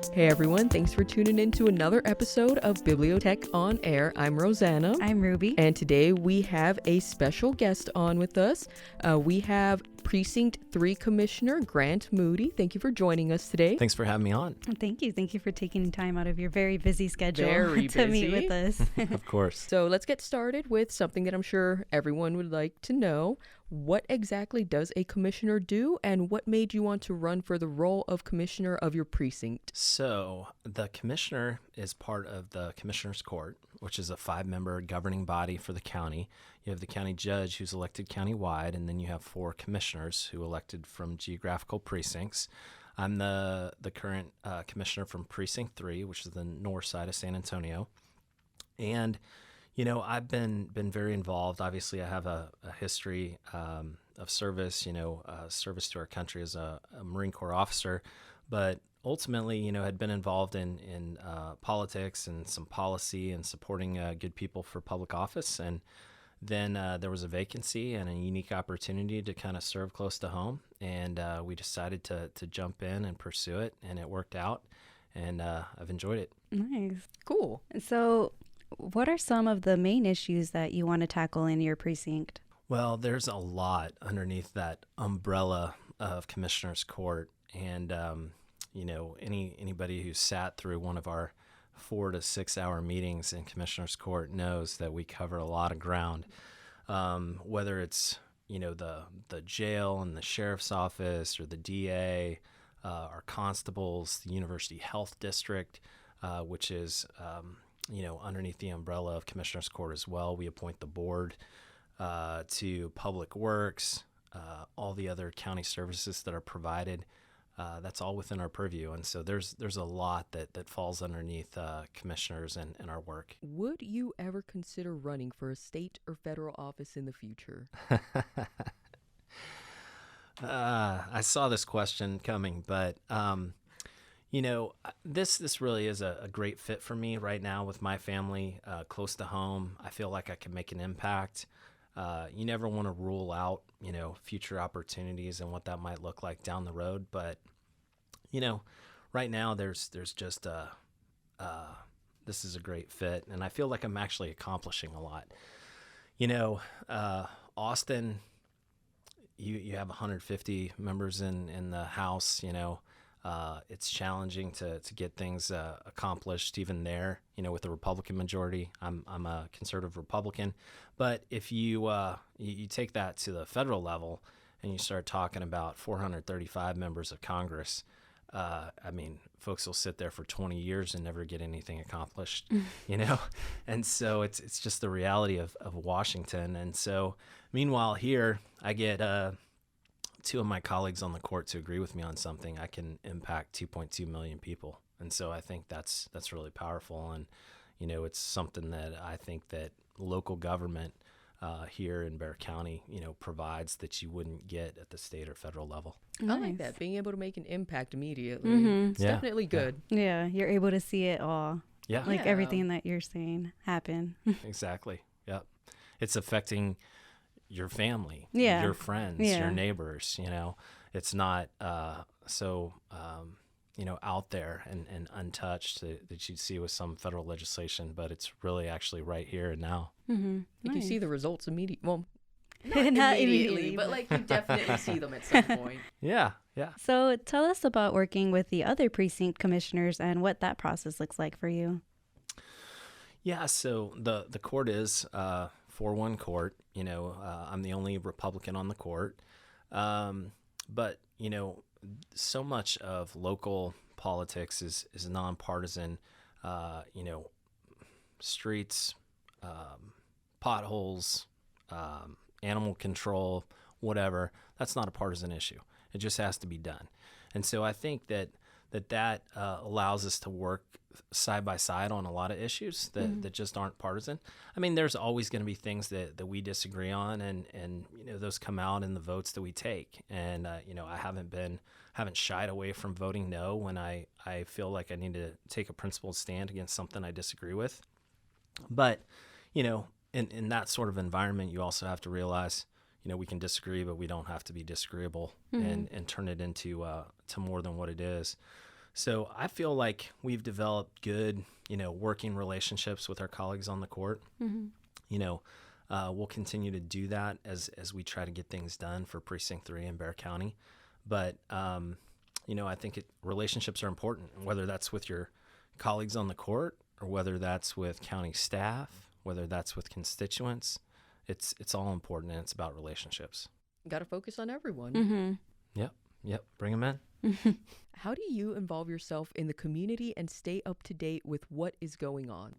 Hey everyone, thanks for tuning in to another episode of BiblioTech on Air. I'm Rosanna. I'm Ruby. And today we have a special guest on with us. We have Precinct 3 Commissioner Grant Moody. Thank you for joining us today. Thanks for having me on. Thank you. Thank you for taking time out of your very busy schedule busy. to meet with us. Of course. So let's get started with something that I'm sure everyone would like to know. What exactly does a commissioner do, and what made you want to run for the role of commissioner of your precinct? So the commissioner is part of the Commissioner's Court, which is a 5-member governing body for the county. You have the county judge who's elected countywide, and then you have 4 commissioners who elected from geographical precincts. I'm the current commissioner from Precinct 3, which is the north side of San Antonio. And you know, I've been very involved. Obviously, I have a history of service, service to our country as a Marine Corps officer, but ultimately, had been involved in politics and some policy and supporting good people for public office. And then there was a vacancy and a unique opportunity to kind of serve close to home. And we decided to jump in and pursue it, and it worked out. And I've enjoyed it. Nice. Cool. So what are some of the main issues that you want to tackle in your precinct? Well, there's a lot underneath that umbrella of Commissioner's Court. And, anybody who's sat through one of our 4 to 6 hour meetings in Commissioner's Court knows that we cover a lot of ground, whether it's, the jail and the sheriff's office or the DA, our constables, the University Health District, which is underneath the umbrella of Commissioner's Court as well. We appoint the board to Public Works, all the other county services that are provided. That's all within our purview. And so there's a lot that falls underneath commissioners and our work. Would you ever consider running for a state or federal office in the future? I saw this question coming, but this really is a great fit for me right now with my family close to home. I feel like I can make an impact. You never want to rule out, future opportunities and what that might look like down the road. But, right now there's just this is a great fit, and I feel like I'm actually accomplishing a lot. Austin, you have 150 members in the House, it's challenging to get things accomplished even there, with the Republican majority. I'm a conservative Republican. But if you take that to the federal level and you start talking about 435 members of Congress, folks will sit there for 20 years and never get anything accomplished, And so it's just the reality of Washington. And so meanwhile here, I get 2 of my colleagues on the court to agree with me on something, I can impact 2.2 million people. And so I think that's really powerful. And, it's something that I think that local government here in Bexar County, provides that you wouldn't get at the state or federal level. Nice. I like that, being able to make an impact immediately. Mm-hmm. It's definitely good. Yeah, you're able to see it all. Yeah. Like everything that you're saying happen. Exactly. Yep. It's affecting your family, Yeah. your friends, Yeah. your neighbors, it's not so, out there and untouched that you'd see with some federal legislation, but it's really actually right here and now. Mm-hmm. You can see the results immediately. Well, Not immediately, but you definitely see them at some point. Yeah. So tell us about working with the other precinct commissioners and what that process looks like for you. Yeah, so the court is 4-1 court. I'm the only Republican on the court. But, so much of local politics is nonpartisan. Streets, potholes, animal control, whatever. That's not a partisan issue. It just has to be done. And so I think that allows us to work side by side on a lot of issues that just aren't partisan. There's always going to be things that we disagree on, and those come out in the votes that we take. And I haven't shied away from voting no when I feel like I need to take a principled stand against something I disagree with. But in that sort of environment, you also have to realize we can disagree, but we don't have to be disagreeable and turn it into to more than what it is. So I feel like we've developed good, working relationships with our colleagues on the court. Mm-hmm. We'll continue to do that as we try to get things done for Precinct 3 in Bexar County. But, I think relationships are important, whether that's with your colleagues on the court or whether that's with county staff, whether that's with constituents. It's all important, and it's about relationships. Got to focus on everyone. Mm-hmm. Yep. Bring them in. How do you involve yourself in the community and stay up to date with what is going on?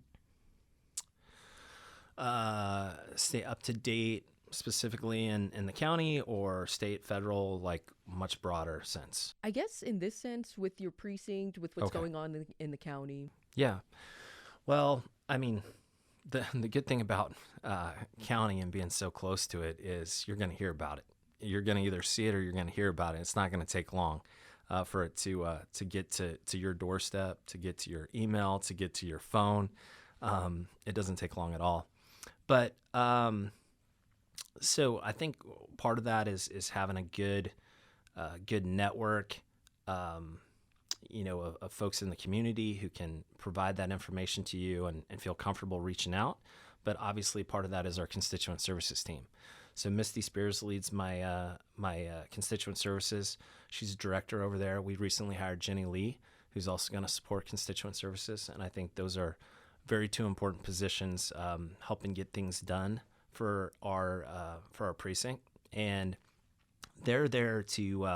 Stay up to date specifically in the county or state, federal, like much broader sense? I guess in this sense, with your precinct, with what's Okay. going on in the county. Yeah. Well, I mean, the good thing about county and being so close to it is you're going to hear about it. You're going to either see it or you're going to hear about it. It's not going to take long for it to get to your doorstep, to get to your email, to get to your phone. It doesn't take long at all. But so I think part of that is having a good network, of folks in the community who can provide that information to you and feel comfortable reaching out. But obviously part of that is our constituent services team. So Misty Spears leads my constituent services. She's a director over there. We recently hired Jenny Lee, who's also going to support constituent services. And I think those are two important positions, helping get things done for our precinct. And they're there to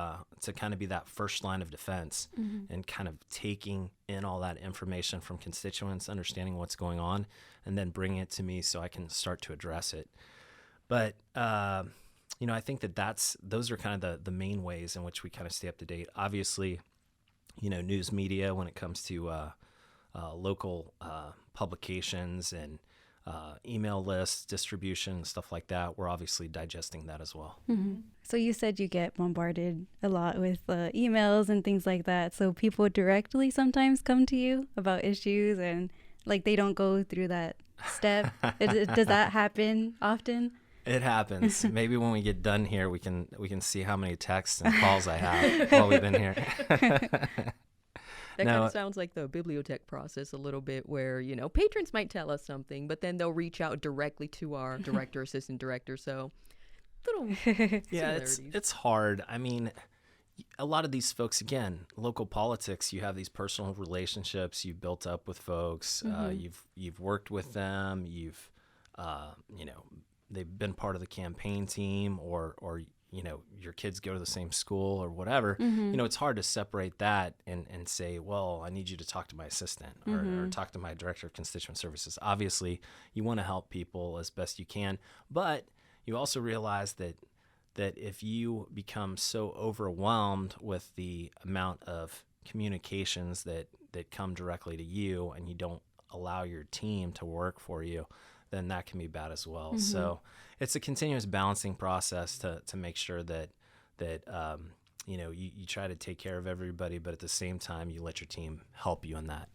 kind of be that first line of defense and kind of taking in all that information from constituents, understanding what's going on, and then bringing it to me so I can start to address it. But, I think those are kind of the main ways in which we kind of stay up to date. Obviously, news media when it comes to local publications and email lists, distribution, stuff like that. We're obviously digesting that as well. Mm-hmm. So you said you get bombarded a lot with emails and things like that. So people directly sometimes come to you about issues and like they don't go through that step. Does that happen often? It happens. Maybe when we get done here, we can see how many texts and calls I have while we've been here. That kind of sounds like the BiblioTech process a little bit where, patrons might tell us something, but then they'll reach out directly to our director, assistant director. So little yeah, similarities. it's hard. I mean, a lot of these folks, again, local politics, you have these personal relationships you've built up with folks. You've worked with them. You've, they've been part of the campaign team or your kids go to the same school or whatever. It's hard to separate that and say, well, I need you to talk to my assistant or talk to my director of constituent services. Obviously, you want to help people as best you can, but you also realize that if you become so overwhelmed with the amount of communications that come directly to you and you don't allow your team to work for you, then that can be bad as well. So it's a continuous balancing process to make sure that you try to take care of everybody, but at the same time, you let your team help you in that.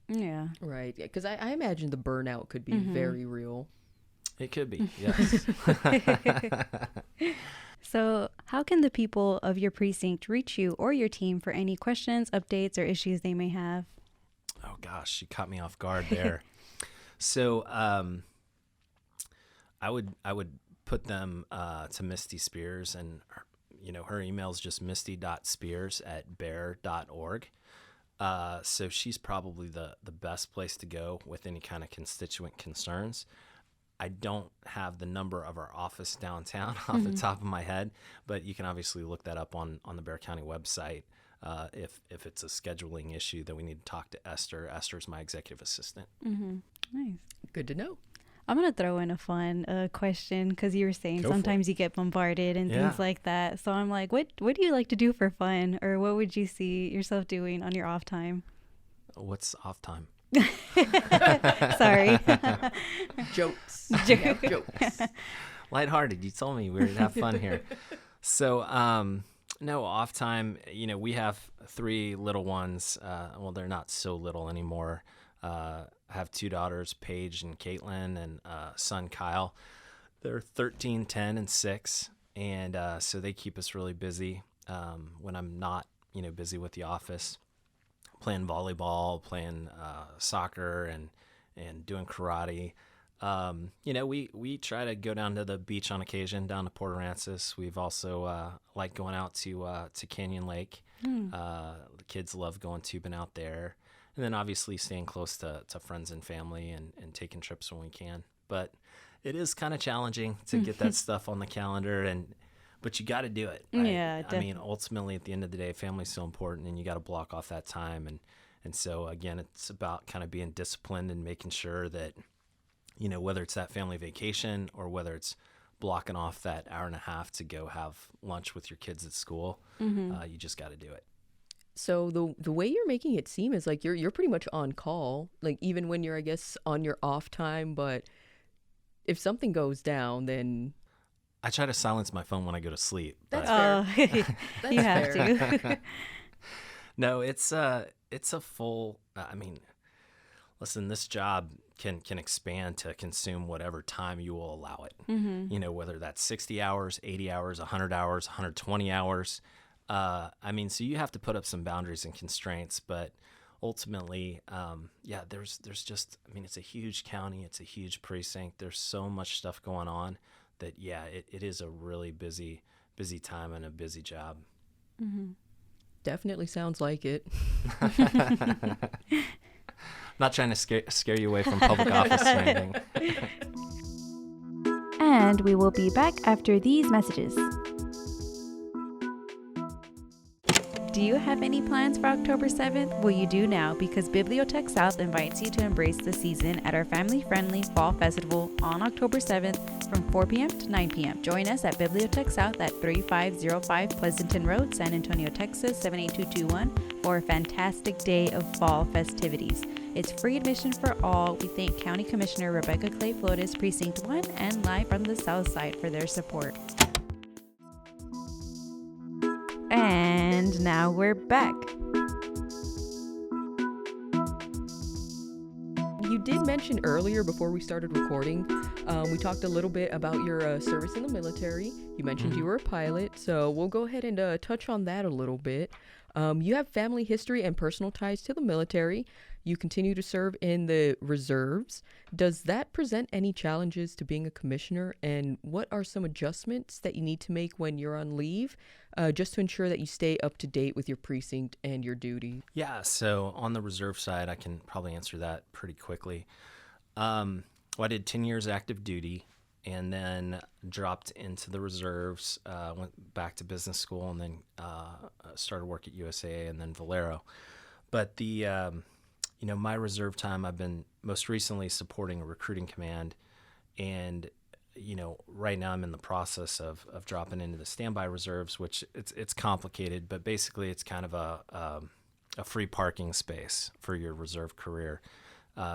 Yeah. Right. Yeah, because I imagine the burnout could be very real. It could be, yes. So how can the people of your precinct reach you or your team for any questions, updates, or issues they may have? Oh, gosh, you caught me off guard there. So I would put them to Misty Spears, and her email is just misty.spears@bear.org. So she's probably the best place to go with any kind of constituent concerns. I don't have the number of our office downtown off the top of my head, but you can obviously look that up on the Bexar County website. If it's a scheduling issue that we need to talk to Esther. Esther's my executive assistant. Nice. Good to know. I'm going to throw in a fun question because you were saying sometimes you get bombarded and things like that. So I'm like, what do you like to do for fun? Or what would you see yourself doing on your off time? What's off time? Sorry. Jokes. Jokes. Lighthearted. You told me we were going to have fun here. So, no, off time, we have 3 little ones. Well, they're not so little anymore. I have 2 daughters, Paige and Caitlin, and son Kyle. They're 13, 10, and 6. And so they keep us really busy when I'm not, busy with the office. playing volleyball, playing soccer, and doing karate. We try to go down to the beach on occasion, down to Port Aransas. We've also like going out to Canyon Lake. The kids love going tubing out there. And then obviously staying close to friends and family and taking trips when we can. But it is kind of challenging to get that stuff on the calendar, but you got to do it. Right? Yeah, I mean, ultimately, at the end of the day, family's so important, and you got to block off that time. And so, again, it's about kind of being disciplined and making sure that, whether it's that family vacation or whether it's blocking off that hour and a half to go have lunch with your kids at school, you just got to do it. So the way you're making it seem is like you're pretty much on call, like even when you're, I guess, on your off time. But if something goes down, then I try to silence my phone when I go to sleep. that's But fair. That's you have fair. to. no, it's a full. Listen, this job can expand to consume whatever time you will allow it. Whether that's 60 hours, 80 hours, 100 hours, 120 hours. So you have to put up some boundaries and constraints, but ultimately, there's just, it's a huge county. It's a huge precinct. There's so much stuff going on that, it is a really busy time and a busy job. Definitely sounds like it. Not trying to scare you away from public office or anything. And we will be back after these messages. Do you have any plans for October 7th? Well, you do now, because BiblioTech South invites you to embrace the season at our family-friendly Fall Festival on October 7th from 4 p.m. to 9 p.m. Join us at BiblioTech South at 3505 Pleasanton Road, San Antonio, Texas 78221 for a fantastic day of fall festivities. It's free admission for all. We thank County Commissioner Rebecca Clay Flores, Precinct 1, and Live from the South Side for their support. And now we're back. You did mention earlier, before we started recording, we talked a little bit about your service in the military. You mentioned you were a pilot, so we'll go ahead and touch on that a little bit. You have family history and personal ties to the military. You continue to serve in the reserves. Does that present any challenges to being a commissioner? And what are some adjustments that you need to make when you're on leave, just to ensure that you stay up to date with your precinct and your duty? Yeah, so on the reserve side, I can probably answer that pretty quickly. I did 10 years active duty and then dropped into the reserves, went back to business school, and then started work at USAA and then Valero. But my reserve time, I've been most recently supporting a recruiting command, and right now I'm in the process of dropping into the standby reserves, which it's complicated, but basically it's kind of a free parking space for your reserve career.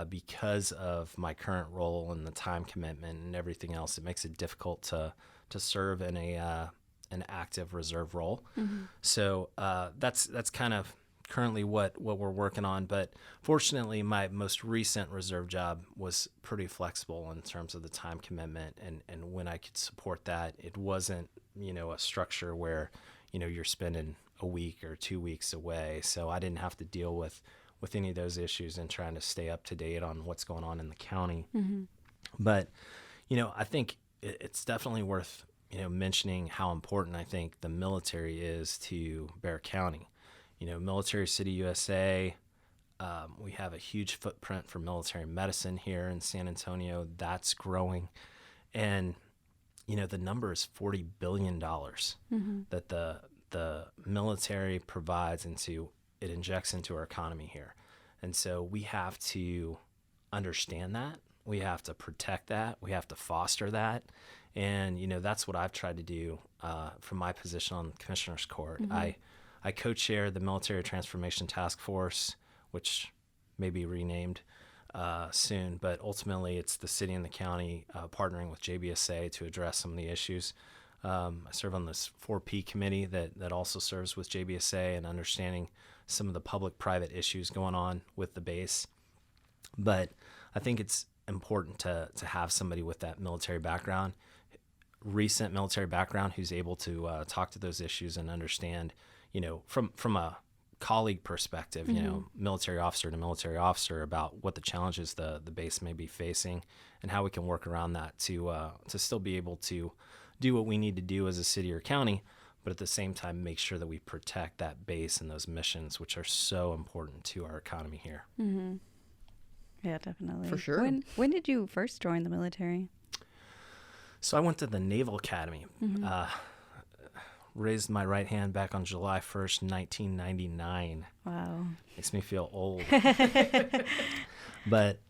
Because of my current role and the time commitment and everything else, it makes it difficult to serve in an active reserve role. So that's kind of currently what we're working on. But fortunately, my most recent reserve job was pretty flexible in terms of the time commitment and when I could support that. It wasn't a structure where you're spending a week or 2 weeks away. So I didn't have to deal with any of those issues and trying to stay up to date on what's going on in the county. But, I think it's definitely worth, mentioning how important I think the military is to Bexar County. Military City, USA, we have a huge footprint for military medicine here in San Antonio. That's growing. And, the number is $40 billion that the military provides it injects into our economy here. And so we have to understand that. We have to protect that. We have to foster that. And, that's what I've tried to do from my position on the Commissioner's Court. I co-chair the Military Transformation Task Force, which may be renamed soon, but ultimately it's the city and the county partnering with JBSA to address some of the issues. I serve on this 4P committee that also serves with JBSA and understanding some of the public-private issues going on with the base. But I think it's important to have somebody with that military background, recent military background, who's able to talk to those issues and understand, from a colleague perspective, military officer to military officer, about what the challenges the base may be facing and how we can work around that to still be able to do what we need to do as a city or county, but at the same time make sure that we protect that base and those missions, which are so important to our economy here. Mm-hmm. Yeah, definitely. For sure. When did you first join the military? So I went to the Naval Academy. Raised my right hand back on July 1st, 1999. Wow. Makes me feel old. But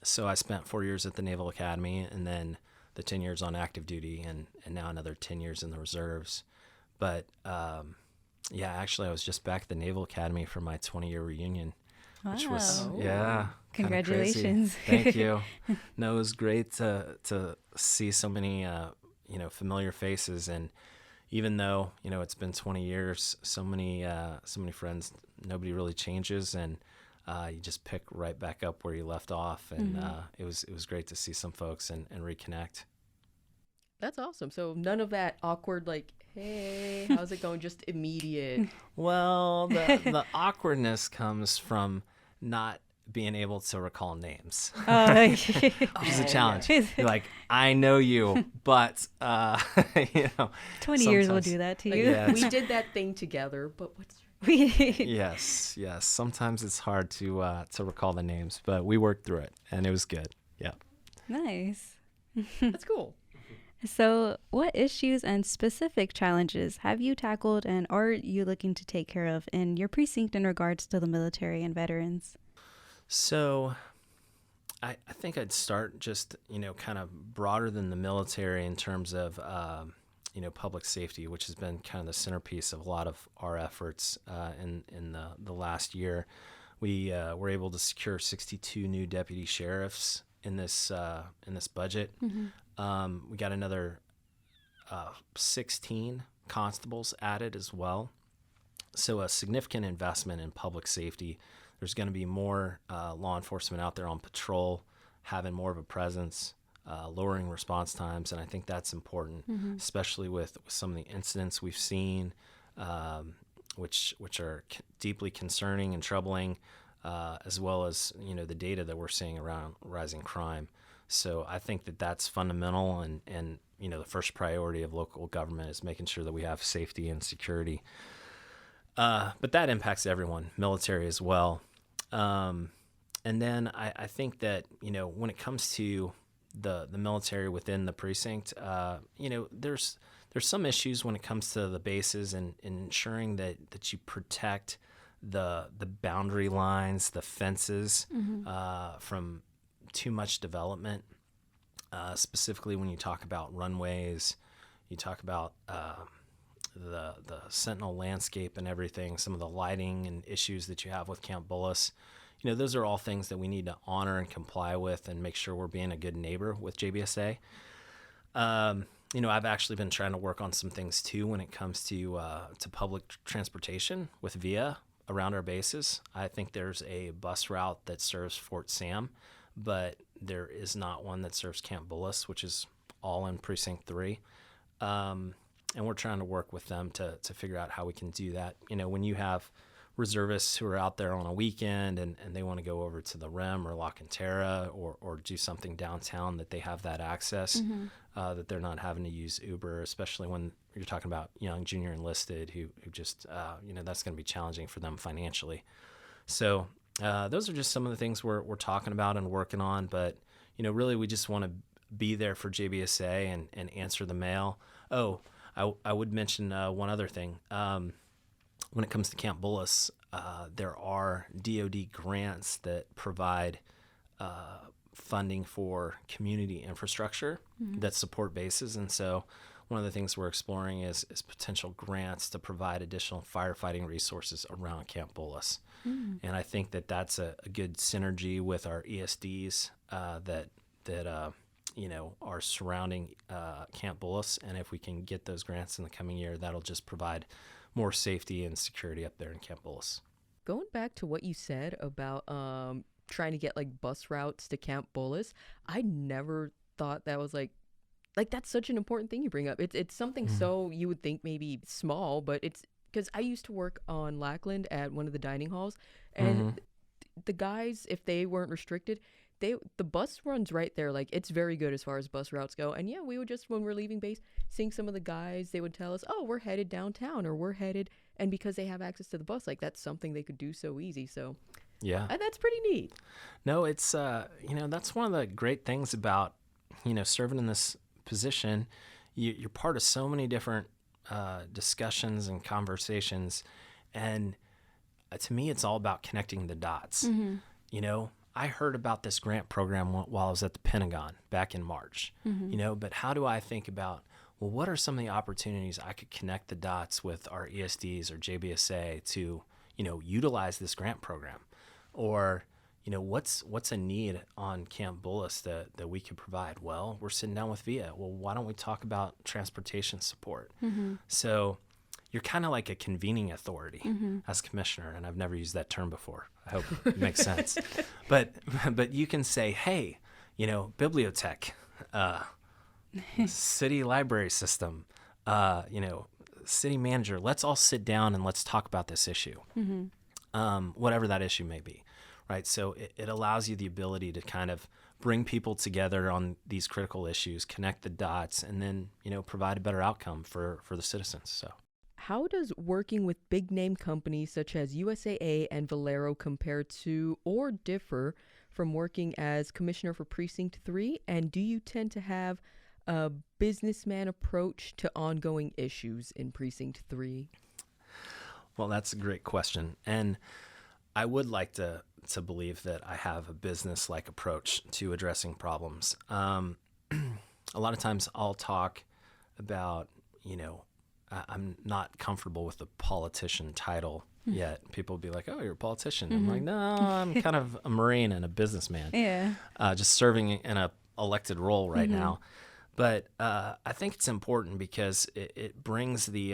so I spent 4 years at the Naval Academy, and then the 10 years on active duty, and now another 10 years in the reserves. But actually I was just back at the Naval Academy for my 20-year reunion, which was, Congratulations. Thank you. No, it was great to see so many, familiar faces. And even though, it's been 20 years, so many friends, nobody really changes. And you just pick right back up where you left off. And it was great to see some folks and reconnect. That's awesome. So none of that awkward, like, hey, how's it going? Just immediate. Well, the awkwardness comes from not being able to recall names, which is a challenge. You're like, I know you, but 20 years will do that to you. Yeah, we did that thing together, but what's yes. Sometimes it's hard to recall the names, but we worked through it, and it was good. Yeah. Nice. That's cool. So what issues and specific challenges have you tackled and are you looking to take care of in your precinct in regards to the military and veterans? So I think I'd start just, kind of broader than the military in terms of, public safety, which has been kind of the centerpiece of a lot of our efforts in the last year. We were able to secure 62 new deputy sheriffs in this budget. We got another 16 constables added as well. So a significant investment in public safety. There's going to be more law enforcement out there on patrol, having more of a presence, lowering response times, and I think that's important, especially with some of the incidents we've seen, which are deeply concerning and troubling, as well as the data that we're seeing around rising crime. So I think that that's fundamental, and the first priority of local government is making sure that we have safety and security. But that impacts everyone, military as well. And then I think that, when it comes to the military within the precinct, there's some issues when it comes to the bases and ensuring that you protect the boundary lines, the fences, from too much development, specifically when you talk about runways, you talk about the Sentinel landscape and everything, some of the lighting and issues that you have with Camp Bullis. Those are all things that we need to honor and comply with and make sure we're being a good neighbor with JBSA. I've actually been trying to work on some things too when it comes to public transportation with VIA around our bases. I think there's a bus route that serves Fort Sam, but there is not one that serves Camp Bullis, which is all in Precinct 3. And we're trying to work with them to figure out how we can do that. When you have reservists who are out there on a weekend and they want to go over to the Rim or La Cantera or do something downtown, that they have that access, that they're not having to use Uber, especially when you're talking about young junior enlisted who just, that's going to be challenging for them financially. So those are just some of the things we're talking about and working on. But, really we just want to be there for JBSA and answer the mail. Oh, I would mention one other thing. When it comes to Camp Bullis, there are DoD grants that provide funding for community infrastructure that support bases. And so one of the things we're exploring is potential grants to provide additional firefighting resources around Camp Bullis. And I think that that's a good synergy with our ESDs that are surrounding Camp Bullis. And if we can get those grants in the coming year, that'll just provide more safety and security up there in Camp Bullis. Going back to what you said about trying to get like bus routes to Camp Bullis, I never thought that was like that's such an important thing you bring up. It's something so you would think maybe small, but it's because I used to work on Lackland at one of the dining halls, and the guys, if they weren't restricted, the bus runs right there. Like, it's very good as far as bus routes go. And yeah, we would just, when we're leaving base, seeing some of the guys, they would tell us, oh, we're headed downtown, or we're headed, and because they have access to the bus, like, that's something they could do so easy. So Yeah. that's pretty neat. No, it's, that's one of the great things about, serving in this position. You're part of so many different discussions and conversations. And to me, it's all about connecting the dots. I heard about this grant program while I was at the Pentagon back in March, but how do I think about, well, what are some of the opportunities I could connect the dots with our ESDs or JBSA to, utilize this grant program? Or, what's a need on Camp Bullis that we could provide? Well, we're sitting down with VIA. Well, why don't we talk about transportation support? So you're kind of like a convening authority as commissioner, and I've never used that term before. I hope it makes sense. But you can say, hey, BiblioTech, city library system, city manager, let's all sit down and let's talk about this issue, whatever that issue may be, right? So it allows you the ability to kind of bring people together on these critical issues, connect the dots, and then, provide a better outcome for the citizens. So. How does working with big name companies such as USAA and Valero compare to or differ from working as commissioner for Precinct 3? And do you tend to have a businessman approach to ongoing issues in Precinct 3? Well, that's a great question. And I would like to believe that I have a business-like approach to addressing problems. A lot of times I'll talk about, I'm not comfortable with the politician title yet. People will be like, oh, you're a politician. I'm like, no, I'm kind of a Marine and a businessman. Yeah. Just serving in a elected role right now. But I think it's important because it brings the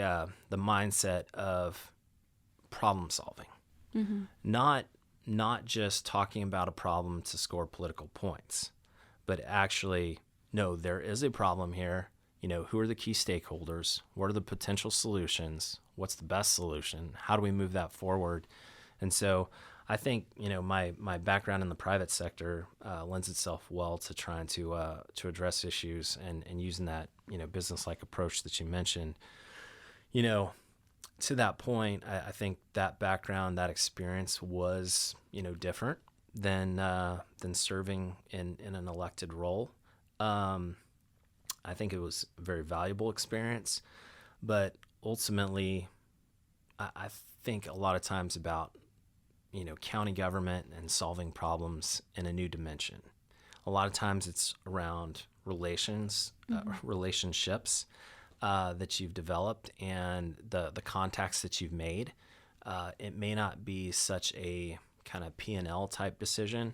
mindset of problem solving, not just talking about a problem to score political points, but actually, no, there is a problem here. Who are the key stakeholders? What are the potential solutions? What's the best solution? How do we move that forward? And so I think, my background in the private sector lends itself well to trying to address issues and using that, business-like approach that you mentioned. To that point, I think that background, that experience was, different than serving in an elected role. I think it was a very valuable experience, but ultimately, I think a lot of times about, county government and solving problems in a new dimension. A lot of times it's around relationships that you've developed and the contacts that you've made. It may not be such a kind of P&L type decision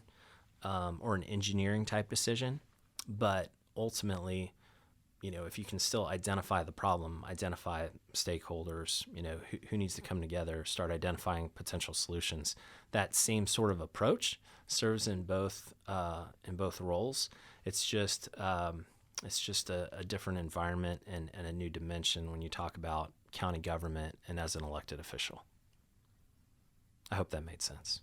or an engineering type decision, but ultimately, if you can still identify the problem, identify stakeholders, who needs to come together, start identifying potential solutions, that same sort of approach serves in both roles. It's just a different environment and a new dimension when you talk about county government and as an elected official. I hope that made sense.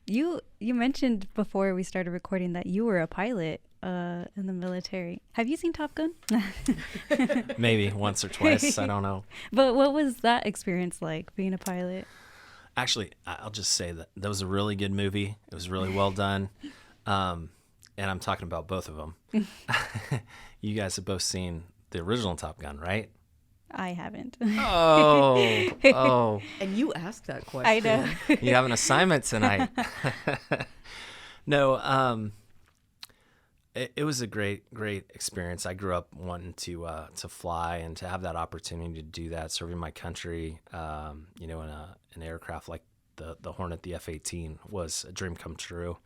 You mentioned before we started recording that you were a pilot in the military. Have you seen Top Gun? Maybe once or twice. I don't know. But what was that experience like, being a pilot? Actually, I'll just say that was a really good movie. It was really well done. And I'm talking about both of them. You guys have both seen the original Top Gun, right? I haven't. Oh. And you asked that question. I know. You have an assignment tonight. No, it was a great experience. I grew up wanting to fly and to have that opportunity to do that, serving my country, in an aircraft like the Hornet, the F-18, was a dream come true.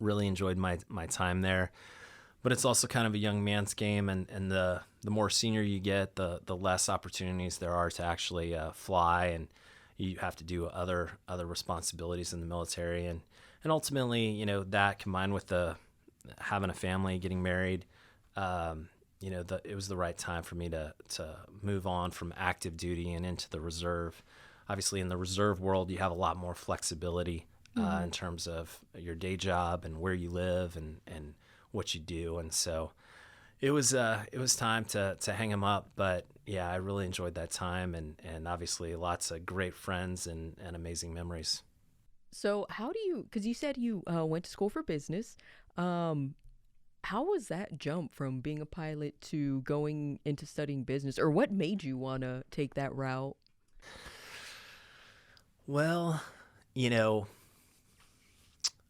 Really enjoyed my time there. But it's also kind of a young man's game, and the more senior you get, the less opportunities there are to actually fly, and you have to do other responsibilities in the military, and ultimately, that combined with having a family, getting married, it was the right time for me to move on from active duty and into the reserve. Obviously, in the reserve world, you have a lot more flexibility in terms of your day job and where you live and what you do. And so it was time to hang him up. But yeah, I really enjoyed that time, and obviously lots of great friends and amazing memories. So how do you, because you said you went to school for business. How was that jump from being a pilot to going into studying business, or what made you want to take that route? Well,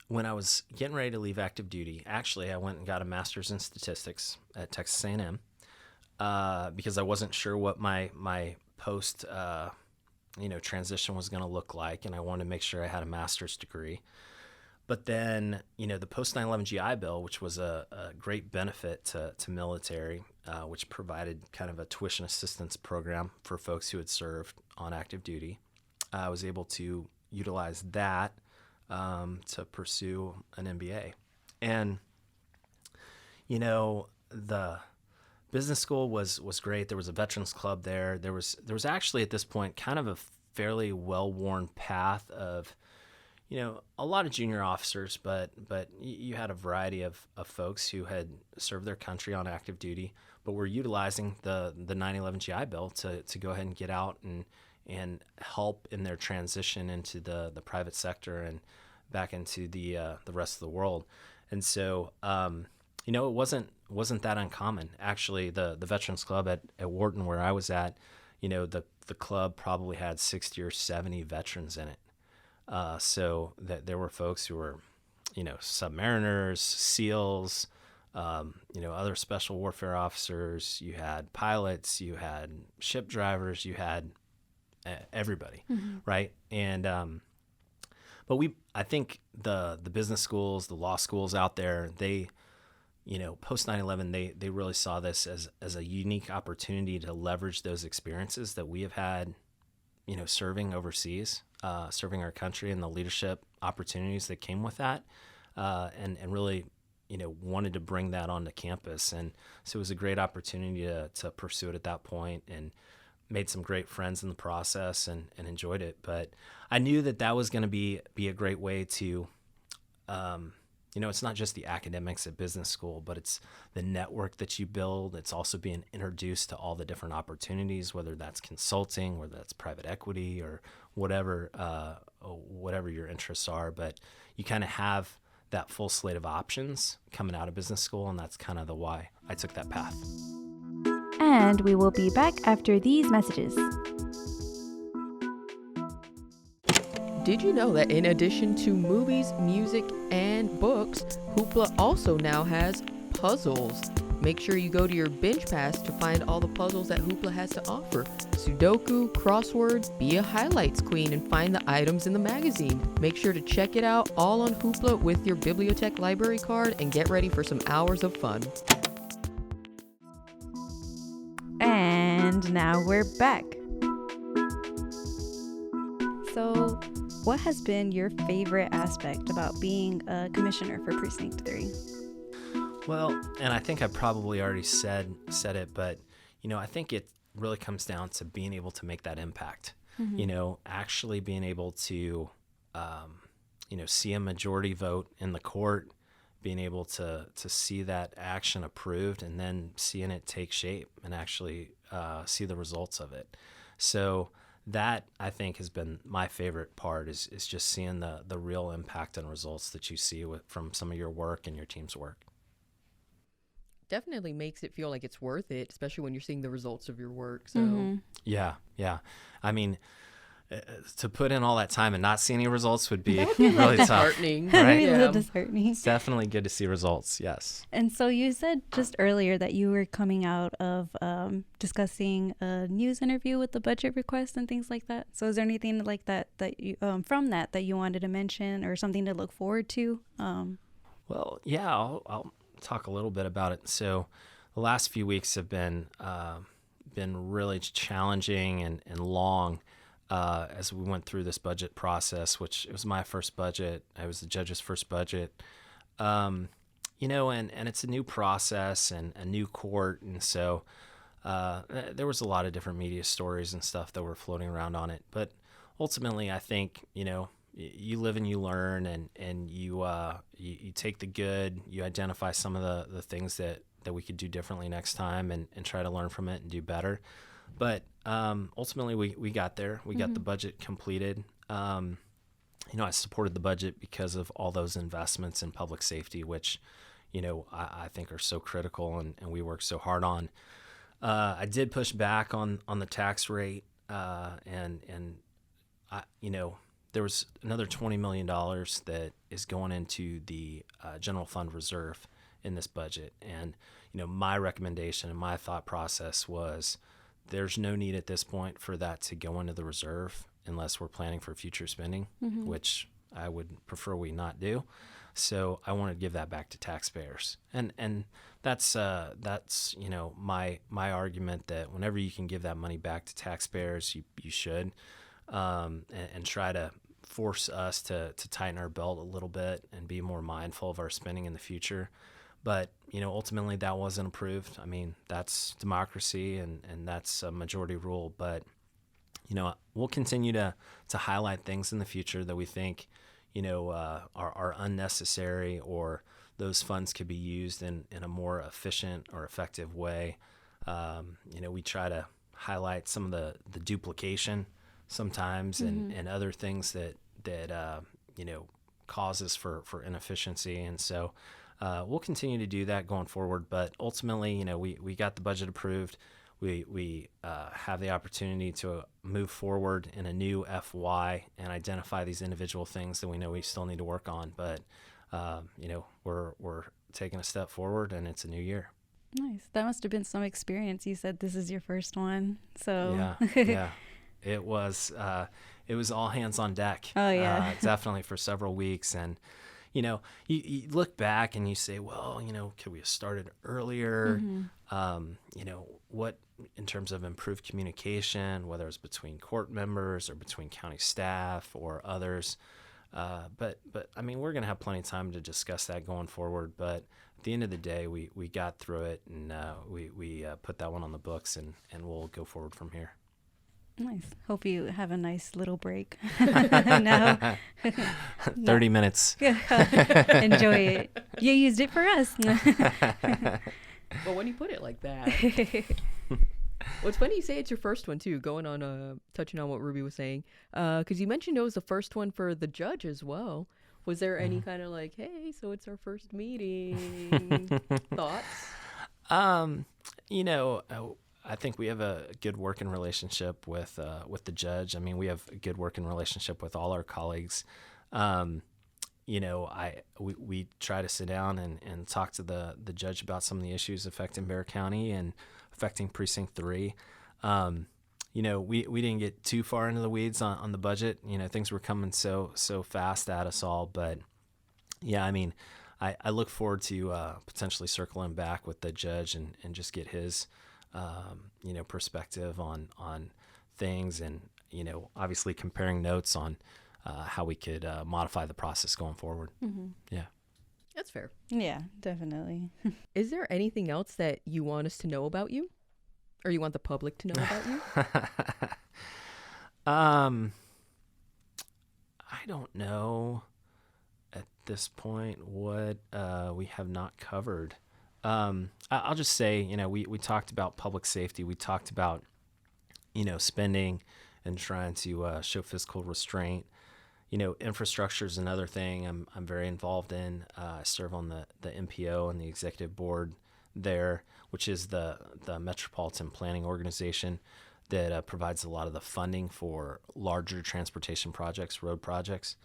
when I was getting ready to leave active duty, actually, I went and got a master's in statistics at Texas A&M because I wasn't sure what my post transition was going to look like, and I wanted to make sure I had a master's degree. But then, the post 9/11 GI Bill, which was a great benefit to military, which provided kind of a tuition assistance program for folks who had served on active duty, I was able to utilize that to pursue an MBA. And, the business school was great. There was a veterans club there. There was actually at this point kind of a fairly well-worn path of, a lot of junior officers, but you had a variety of folks who had served their country on active duty, but were utilizing the 9/11 GI Bill to go ahead and get out and help in their transition into the private sector and back into the rest of the world. And so, it wasn't that uncommon. Actually, the Veterans Club at Wharton, where I was at, the club probably had 60 or 70 veterans in it. So that there were folks who were, submariners, SEALs, other special warfare officers. You had pilots, you had ship drivers, you had everybody, right? And but I think the business schools, the law schools out there, they, post 9/11, they really saw this as a unique opportunity to leverage those experiences that we have had, serving overseas, serving our country, and the leadership opportunities that came with that, and really, wanted to bring that onto campus. And so it was a great opportunity to pursue it at that point, and made some great friends in the process and enjoyed it. But I knew that was going to be a great way to, it's not just the academics at business school, but it's the network that you build. It's also being introduced to all the different opportunities, whether that's consulting, whether that's private equity, or whatever your interests are. But you kind of have that full slate of options coming out of business school, and that's kind of the why I took that path. And we will be back after these messages. Did you know that in addition to movies, music, and books, Hoopla also now has puzzles? Make sure you go to your binge pass to find all the puzzles that Hoopla has to offer. Sudoku, crosswords, be a highlights queen and find the items in the magazine. Make sure to check it out all on Hoopla with your BiblioTech library card and get ready for some hours of fun. And now we're back. So, what has been your favorite aspect about being a commissioner for Precinct 3? Well, and I think I probably already said it, but, I think it really comes down to being able to make that impact. Actually being able to, see a majority vote in the court, being able to see that action approved, and then seeing it take shape and actually see the results of it. So that, I think, has been my favorite part, is just seeing the real impact and results that you see from some of your work and your team's work. Definitely makes it feel like it's worth it, especially when you're seeing the results of your work. So Yeah. I mean, to put in all that time and not see any results would be really tough. disheartening. Right? A Yeah. little disheartening. It's definitely good to see results. Yes. And so you said just earlier that you were coming out of discussing a news interview with the budget request and things like that. So is there anything like that you from that you wanted to mention, or something to look forward to? Well, yeah, I'll talk a little bit about it. So the last few weeks have been really challenging and long as we went through this budget process, which it was my first budget. I was the judge's first budget. and it's a new process and a new court. And so there was a lot of different media stories and stuff that were floating around on it. But ultimately, I think, you live and you learn, and you take the good, you identify some of the things that we could do differently next time, and try to learn from it and do better. But ultimately, we got there. We got the budget completed. I supported the budget because of all those investments in public safety, which, I think are so critical, and we work so hard on. I did push back on the tax rate, and there was another $20 million that is going into the general fund reserve in this budget. And, my recommendation and my thought process was there's no need at this point for that to go into the reserve unless we're planning for future spending, which I would prefer we not do. So I want to give that back to taxpayers. And that's my argument that whenever you can give that money back to taxpayers, you should, and try to force us to tighten our belt a little bit and be more mindful of our spending in the future. But, ultimately that wasn't approved. I mean, that's democracy, and that's a majority rule. But, we'll continue to highlight things in the future that we think, are unnecessary, or those funds could be used in a more efficient or effective way. We try to highlight some of the duplication sometimes, and other things that causes for inefficiency. And so we'll continue to do that going forward. But ultimately, we got the budget approved. We have the opportunity to move forward in a new FY and identify these individual things that we know we still need to work on. But we're taking a step forward, and it's a new year. Nice. That must have been some experience. You said this is your first one, so yeah. It was all hands on deck. Oh yeah, definitely for several weeks. And you look back and you say, well, could we have started earlier? What in terms of improved communication, whether it's between court members or between county staff or others. But I mean, we're going to have plenty of time to discuss that going forward. But at the end of the day, we got through it, and we put that one on the books, and we'll go forward from here. Nice. Hope you have a nice little break now. 30 minutes. Enjoy it. You used it for us. But when you put it like that. Well, it's funny you say it's your first one too, going on touching on what Ruby was saying, because you mentioned it was the first one for the judge as well. Was there any kind of like, hey, so it's our first meeting thoughts? I think we have a good working relationship with the judge. I mean, we have a good working relationship with all our colleagues. We try to sit down and talk to the judge about some of the issues affecting Bexar County and affecting Precinct 3. We didn't get too far into the weeds on the budget. Things were coming so fast at us all. But yeah, I mean, I look forward to potentially circling back with the judge and just get his perspective on things, and obviously comparing notes on how we could modify the process going forward. Yeah, that's fair. Yeah, definitely. Is there anything else that you want us to know about you, or you want the public to know about you? I don't know at this point what we have not covered. I'll just say, we talked about public safety. We talked about, spending and trying to show fiscal restraint. Infrastructure is another thing I'm very involved in. I serve on the MPO and the executive board there, which is the Metropolitan Planning Organization that provides a lot of the funding for larger transportation projects, road projects.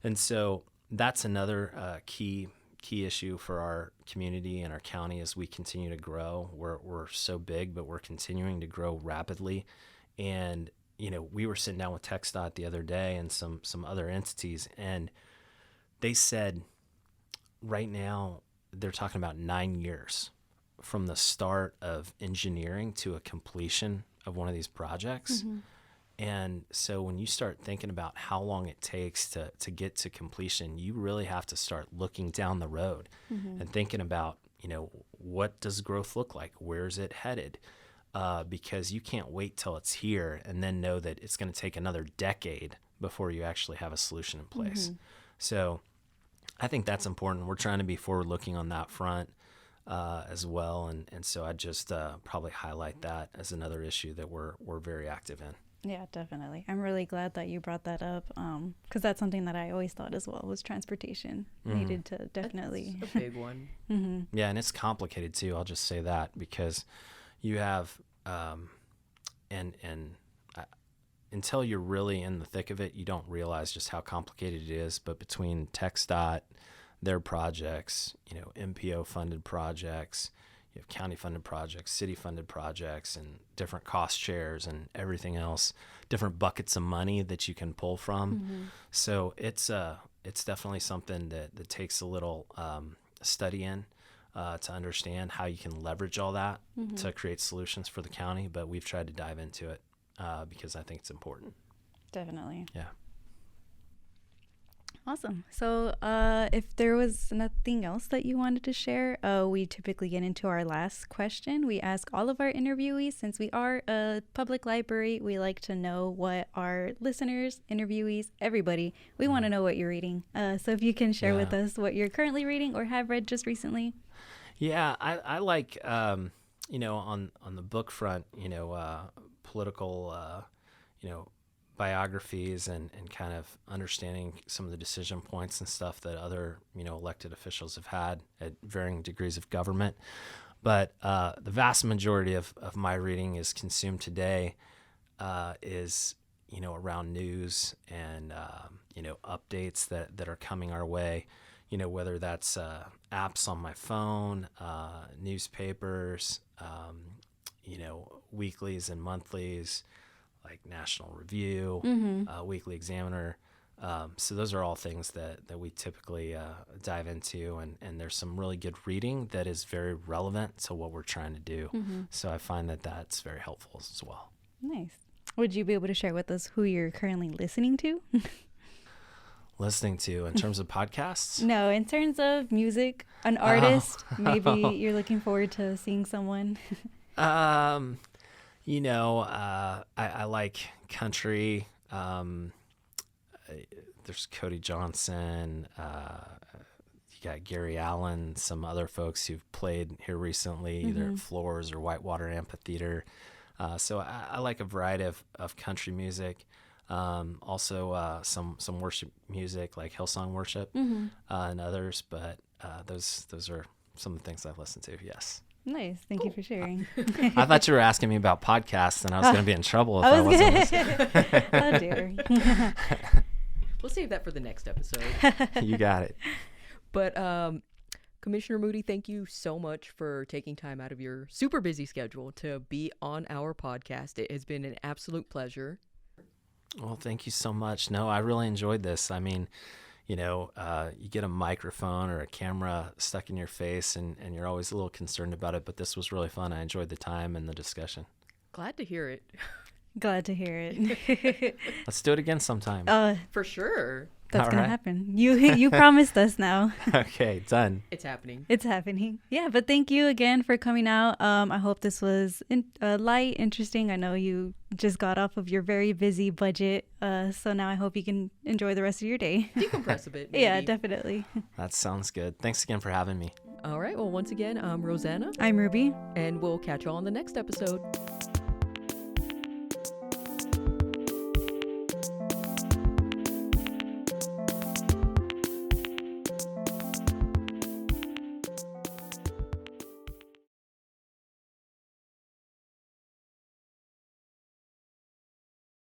And so that's another key issue for our community and our county as we continue to grow. We're so big, but we're continuing to grow rapidly. And, we were sitting down with TxDOT the other day and some other entities, and they said right now they're talking about 9 years from the start of engineering to a completion of one of these projects. And so when you start thinking about how long it takes to get to completion, you really have to start looking down the road and thinking about, what does growth look like? Where's it headed? Because you can't wait till it's here and then know that it's going to take another decade before you actually have a solution in place. So I think that's important. We're trying to be forward looking on that front as well. And so I'd just probably highlight that as another issue that we're very active in. Yeah, definitely. I'm really glad that you brought that up, because that's something that I always thought as well, was transportation needed to definitely. That's a big one. Yeah, and it's complicated too. I'll just say that because you have, until you're really in the thick of it, you don't realize just how complicated it is. But between TxDOT, their projects, MPO funded projects, you have county funded projects, city funded projects, and different cost shares and everything else, different buckets of money that you can pull from. So it's definitely something that takes a little study in to understand how you can leverage all that to create solutions for the county. But we've tried to dive into it because I think it's important. Definitely. Yeah. Awesome. So if there was nothing else that you wanted to share, we typically get into our last question. We ask all of our interviewees, since we are a public library, we like to know what our listeners, interviewees, everybody, we want to know what you're reading. So if you can share with us what you're currently reading or have read just recently. Yeah, I like, on the book front, political, biographies and kind of understanding some of the decision points and stuff that other, elected officials have had at varying degrees of government. But the vast majority of my reading is consumed today is, around news and, updates that are coming our way, whether that's apps on my phone, newspapers, weeklies and monthlies, like National Review, Weekly Examiner. So those are all things that we typically dive into, and there's some really good reading that is very relevant to what we're trying to do. So I find that that's very helpful as well. Nice. Would you be able to share with us who you're currently listening to? Listening to in terms of podcasts? No, in terms of music, an artist, maybe you're looking forward to seeing someone. I like country. There's Cody Johnson. You got Gary Allen, some other folks who've played here recently, either at Floors or Whitewater Amphitheater. So I like a variety of country music. Also some worship music like Hillsong Worship and others. But those are some of the things I've listened to, yes. Nice. Thank you for sharing. I thought you were asking me about podcasts, and I was going to be in trouble if I wasn't listening. Oh, dear. We'll save that for the next episode. You got it. But Commissioner Moody, thank you so much for taking time out of your super busy schedule to be on our podcast. It has been an absolute pleasure. Well, thank you so much. No, I really enjoyed this. I mean, you get a microphone or a camera stuck in your face and you're always a little concerned about it, but this was really fun. I enjoyed the time and the discussion. Glad to hear it. Glad to hear it. Let's do it again sometime. For sure. That's going to happen. You promised us now. Okay, done. It's happening. It's happening. Yeah, but thank you again for coming out. I hope this was light, interesting. I know you just got off of your very busy budget, so now I hope you can enjoy the rest of your day. Decompress a bit, maybe. Yeah, definitely. That sounds good. Thanks again for having me. All right. Well, once again, I'm Rosanna. I'm Ruby. And we'll catch you all on the next episode.